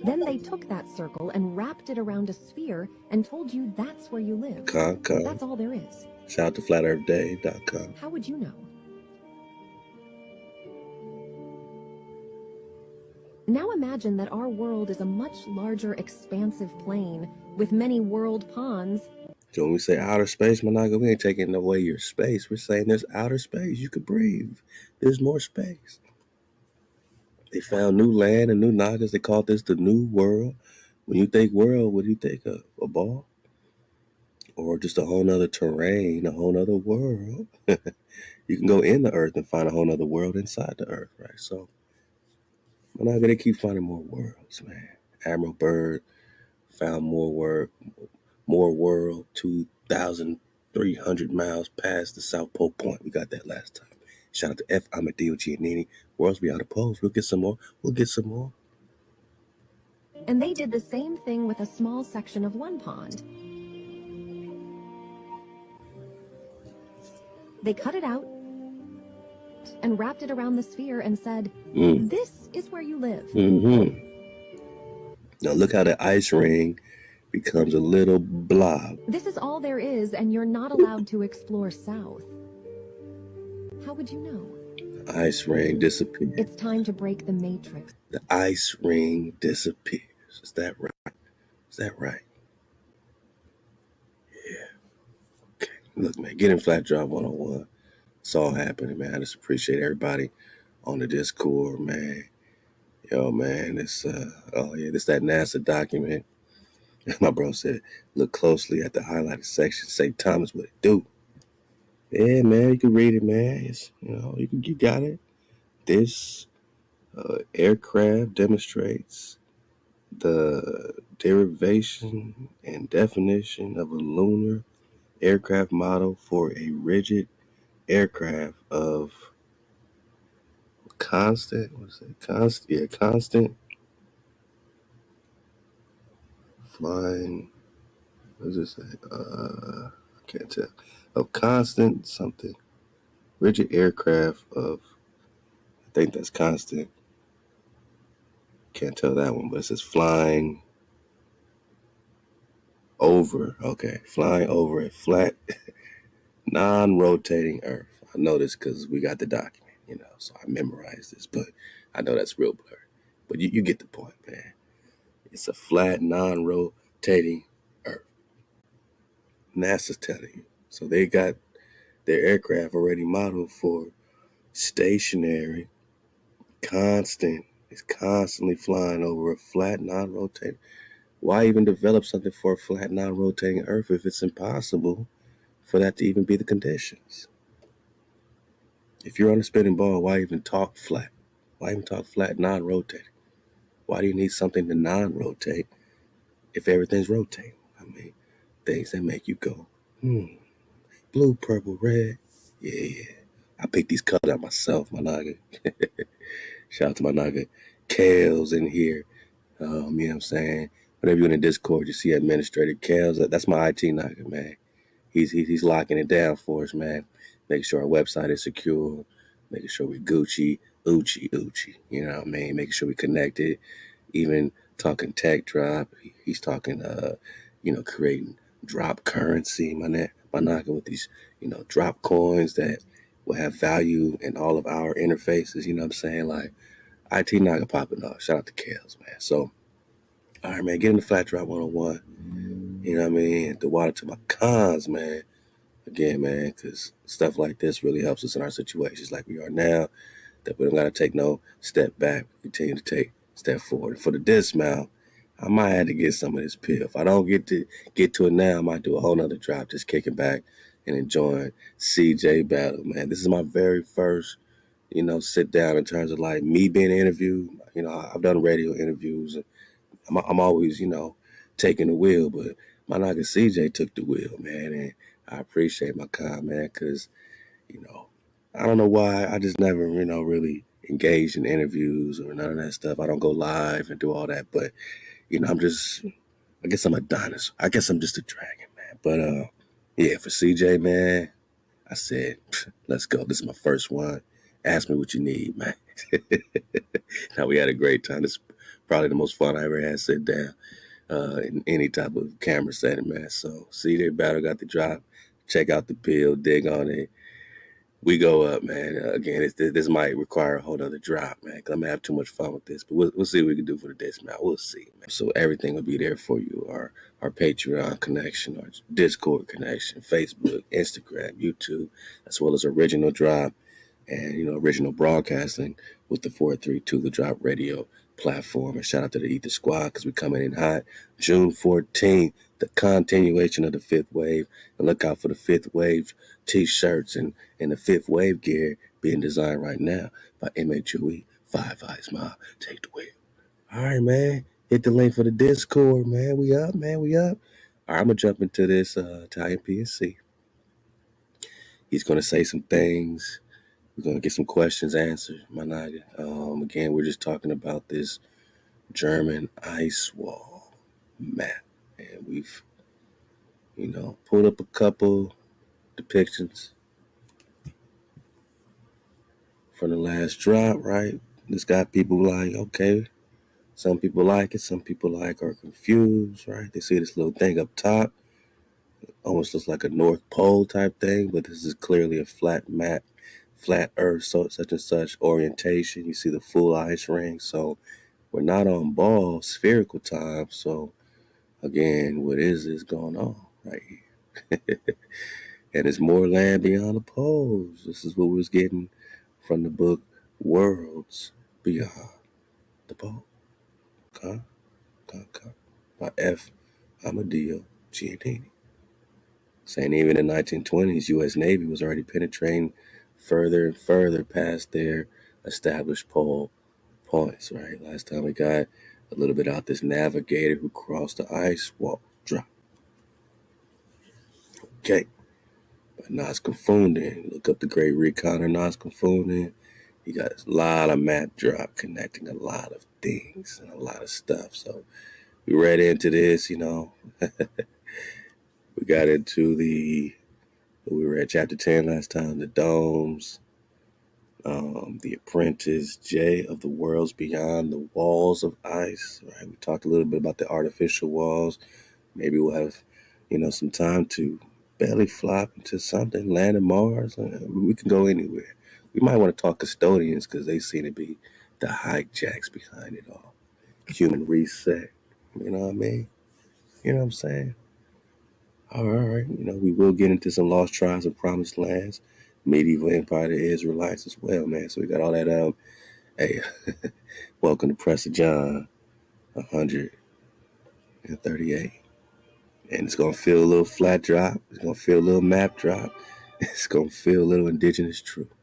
Then they took that circle and wrapped it around a sphere and told you that's where you live. That's all there is. Shout out to flatearthday.com. How would you know? Now imagine that our world is a much larger, expansive plane with many world ponds. So when we say outer space, Monaga, we ain't taking away your space. We're saying there's outer space. You could breathe. There's more space. They found new land and new Nagas. They called this the New World. When you think world, what do you think of? A ball? Or just a whole nother terrain, a whole nother world? You can go in the earth and find a whole nother world inside the earth, right? So Monaga, they keep finding more worlds, man. Admiral Byrd found more world, 2,300 miles past the South Pole Point. We got that last time. Shout out to F. Amadeo Giannini. Worlds beyond the poles. We'll get some more. And they did the same thing with a small section of one pond. They cut it out and wrapped it around the sphere and said, this is where you live. Now look how the ice ring becomes a little blob. This is all there is, and you're not allowed to explore south. How would you know? The ice ring disappears. It's time to break the matrix. The ice ring disappears. Is that right? Yeah. Okay. Look, man, getting flat drop 101. It's all happening, man. I just appreciate everybody on the Discord, man. Yo, man, this that NASA document. My bro said, look closely at the highlighted section. St. Thomas, what it do? Yeah, man, you can read it, man. It's, you got it. This aircraft demonstrates the derivation and definition of a lunar aircraft model for a rigid aircraft of constant flying. What does it say? I can't tell. Of constant something. Rigid aircraft of, I think that's constant. Can't tell that one, but it says flying over a flat, non-rotating Earth. I know this because we got the document, so I memorized this, but I know that's real blurry. But you get the point, man. It's a flat, non-rotating Earth. NASA's telling you. So they got their aircraft already modeled for stationary, constant. It's constantly flying over a flat, non-rotating. Why even develop something for a flat, non-rotating Earth if it's impossible for that to even be the conditions? If you're on a spinning ball, why even talk flat? Why even talk flat, non-rotating? Why do you need something to non-rotate if everything's rotating? I mean, things that make you go, blue, purple, red. Yeah. I picked these colors out myself, my Naga. Shout out to my Naga. Kale's in here. You know what I'm saying? Whenever you're in the Discord, you see Administrator Kale's. That's my IT Naga, man. He's locking it down for us, man. Making sure our website is secure. Making sure we Gucci, Uchi. You know what I mean? Making sure we connected. Even talking tech drop. He's talking, creating drop currency, my Naga, with these, drop coins that will have value in all of our interfaces. You know what I'm saying? Like, IT Naga popping off. Shout out to Kales, man. So, all right, man, get in the flat drop 101. You know what I mean? The water to my cons, man. Again, man, because stuff like this really helps us in our situations like we are now, that we don't got to take no step back. We continue to take step forward. And for the dismount, I might have to get some of this pill. If I don't get to it now, I might do a whole nother drop, just kicking back and enjoying CJ battle, man. This is my very first, sit down in terms of like me being interviewed. I've done radio interviews. And I'm always, taking the wheel, but my Naga CJ took the wheel, man, and I appreciate my comment because, I don't know why I just never, really engaged in interviews or none of that stuff. I don't go live and do all that, but, I guess I'm a dinosaur. I guess I'm just a dragon, man. But, yeah, for CJ, man, I said, let's go. This is my first one. Ask me what you need, man. Now, we had a great time. This Probably the most fun I ever had sitting down in any type of camera setting, man. So see there, Battle got the drop. Check out the bill, dig on it. We go up, man. Again, this might require a whole other drop, man, because I'm going to have too much fun with this. But we'll see what we can do for the disc, man. We'll see, man. So everything will be there for you. Our Patreon connection, our Discord connection, Facebook, Instagram, YouTube, as well as original drop and, original broadcasting with the 432 The Drop Radio platform. And shout out to the Eat the Squad because we're coming in hot. June 14th, the continuation of the Fifth Wave. And look out for the Fifth Wave t-shirts and the Fifth Wave gear being designed right now by MHUE. Five Eyes Mob. Take the wheel. All right, man. Hit the link for the Discord, man. We up, man. We up. All right, I'm going to jump into this Italian PNC. He's going to say some things. We're going to get some questions answered, my nigga. Again, we're just talking about this German ice wall map. And we've, pulled up a couple depictions from the last drop, right? This got people like, okay, some people like it, some people are confused, right? They see this little thing up top, almost looks like a North Pole type thing, but this is clearly a flat map, flat Earth, so such and such orientation. You see the full ice ring, so we're not on ball spherical time. So again, what is this going on right here? And it's more land beyond the poles. This is what we was getting from the book Worlds Beyond the Pole. By F. Amadeo Giannini. Saying even in the 1920s, U.S. Navy was already penetrating further and further past their established pole points, right? Last time we got a little bit out this navigator who crossed the ice wall drop. Okay. But Nas Confounding. Look up the great reconner Nas Confounding. He got a lot of map drop connecting a lot of things and a lot of stuff. So we read into this, we got into we read chapter 10 last time, the domes, the apprentice, J of the worlds beyond the walls of ice, right? We talked a little bit about the artificial walls. Maybe we'll have, some time to belly flop into something, land on Mars. We can go anywhere. We might want to talk custodians because they seem to be the hijacks behind it all. Human reset. You know what I mean? You know what I'm saying? All right. We will get into some lost tribes and promised lands, medieval empire of the Israelites as well, man. So we got all that out. Hey, welcome to Press of John 138. And it's going to feel a little flat drop. It's going to feel a little map drop. It's going to feel a little indigenous truth.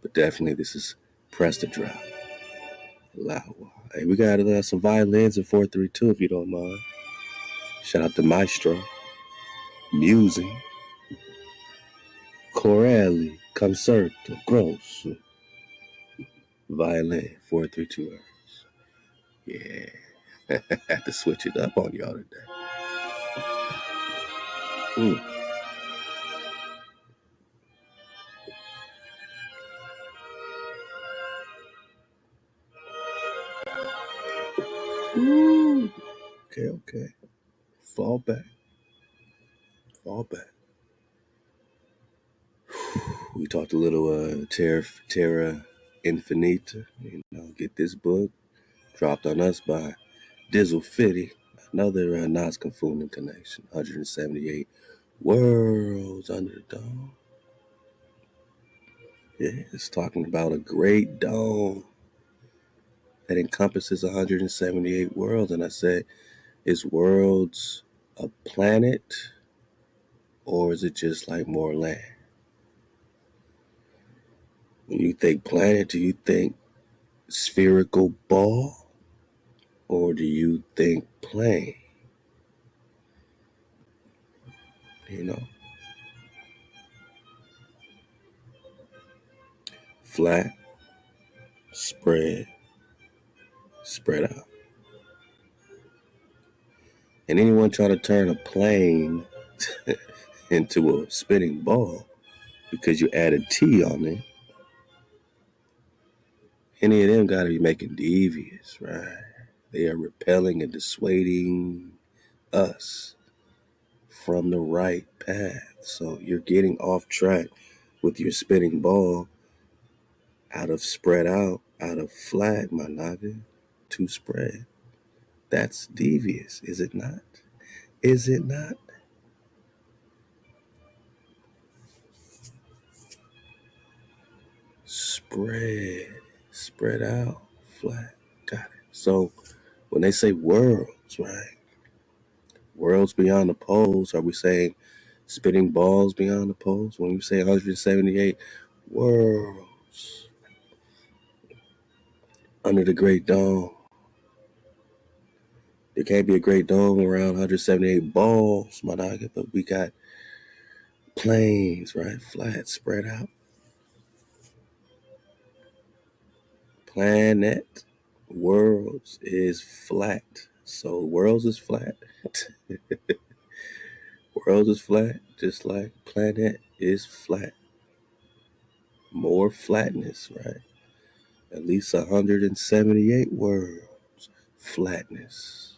But definitely this is Press the Drop. Halal HaWah. Hey, we got some violins in 432 if you don't mind. Shout out to Maestro. Musing. Corelli. Concerto. Grosso. Violin. 432 hertz. Yeah. Had to switch it up on y'all today. Ooh. Okay. Fall back. We talked a little Terra Infinita. Get this book dropped on us by Dizzle Fitty. Another Nas Confounding connection. 178 worlds under the dome. Yeah, it's talking about a great dome that encompasses 178 worlds. And I said, is worlds a planet or is it just like more land? When you think planet, do you think spherical ball or do you think plane? Flat, spread out. And anyone try to turn a plane into a spinning ball because you add a T on it, any of them got to be making devious, right? They are repelling and dissuading us from the right path. So you're getting off track with your spinning ball out of spread out, out of flat, my naga, to spread. That's devious, is it not? Is it not? Spread out, flat. Got it. So when they say worlds, right? Worlds beyond the poles, are we saying spinning balls beyond the poles? When you say 178 worlds under the Great Dome, there can't be a Great Dome around 178 balls, my nigga, but we got planes, right? Flat, spread out. Planet worlds is flat. So worlds is flat. Worlds is flat, just like planet is flat. More flatness, right? At least 178 worlds. Flatness.